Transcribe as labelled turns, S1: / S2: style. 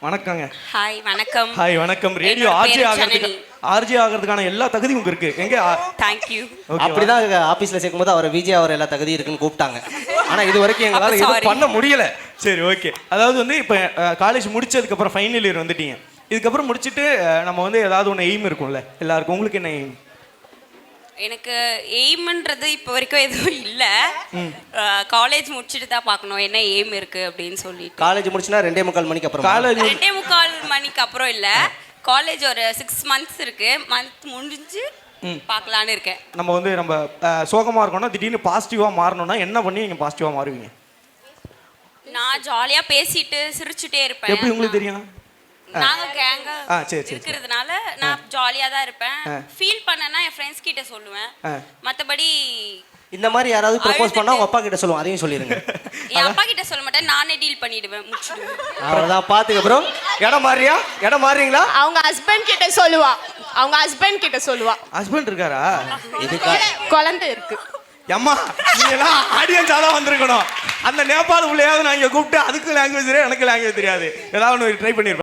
S1: வணக்கங்க.
S2: ஹாய் வணக்கம்.
S1: ஹாய் வணக்கம். ரேடியோ ஆர்ஜே ஆகிறதுக்கான எல்லா தகுதியும் உங்களுக்கு இருக்கு. எங்க?
S2: Thank you.
S3: அப்படிதான் ஆபீஸ்ல சேர்க்கும்போது அவரை விஜய் அவர் எல்லா தகுதி இருக்குன்னு கூப்பிட்டாங்க. ஆனா இது வரைக்கும் எங்களால எதுவும் பண்ண முடியல.
S1: சரி, ஓகே. அதாவது வந்து இப்போ காலேஜ் முடிச்சதுக்கு அப்புறம் ஃபைனல் இயர் வந்துட்டீங்க. இதுக்கப்புறம் முடிச்சுட்டு நம்ம வந்து ஏதாவது ஒன்று எய்ம் இருக்கும்ல எல்லாருக்கும். உங்களுக்கு என்ன எய்ம்?
S2: எனக்கு எய்ம்ன்றது இப்போ வரைக்கும் எதுவும் இல்லை. காலேஜ் முடிச்சுட்டு தான் பார்க்கணும் என்ன எய்ம் இருக்கு அப்படின்னு சொல்லிட்டு.
S3: காலேஜ் முடிச்சுனா 2:45 மணிக்கு அப்புறம்.
S1: காலேஜ்
S2: 2:45 மணிக்கு அப்புறம் இல்லை. காலேஜ் ஒரு 6 months இருக்கு. மந்த் முடிஞ்சு பார்க்கலான்னு இருக்கேன்.
S1: நம்ம வந்து நம்ம சோகமாக இருக்கோம்னா திடீர்னு பாசிட்டிவாக மாறணும்னா என்ன பண்ணி நீங்கள் பாசிட்டிவாக மாறுவீங்க?
S2: நான் ஜாலியாக பேசிட்டு சிரிச்சுட்டே இருப்பேன்.
S1: எப்படி உங்களுக்கு தெரியும்?
S2: நாங்க கேங்கா
S1: சரி
S2: இருக்கிறதுனால நான் ஜாலியா தான் இருப்பேன். ஃபீல் பண்ணனா என் ஃப்ரெண்ட்ஸ் கிட்ட சொல்லுவேன். மத்தபடி
S3: இந்த மாதிரி யாராவது ப்ரோபோஸ் பண்ணா உங்க அப்பா கிட்ட சொல்லுவோம், அதையும் சொல்லிருங்க.
S2: என் அப்பா கிட்ட சொல்ல மாட்டேன், நானே டீல் பண்ணிடுவேன், முடிச்சிடுவேன்.
S3: அவ்வளவுதான். பாத்துக்க ப்ரோ. இடம் மாறியா? இடம் மாறீங்களா?
S4: அவங்க ஹஸ்பண்ட் கிட்ட சொல்லுவா. அவங்க ஹஸ்பண்ட் கிட்ட சொல்லுவா.
S1: ஹஸ்பண்ட் இருக்காரா?
S3: இதுக்கா
S4: குழந்தை இருக்கு.
S1: அம்மா நீங்களாம் ஆடியன்ஸாக தான் வந்திருக்கணும். அந்த நேபாள் உள்ளேயாவது நான் இங்கே கூப்பிட்டு அதுக்கு லாங்குவேஜ் தெரியாது, எனக்கு லாங்குவேஜ் தெரியாது, ஏதாவது ஒன்று ட்ரை பண்ணியிருப்பேன்.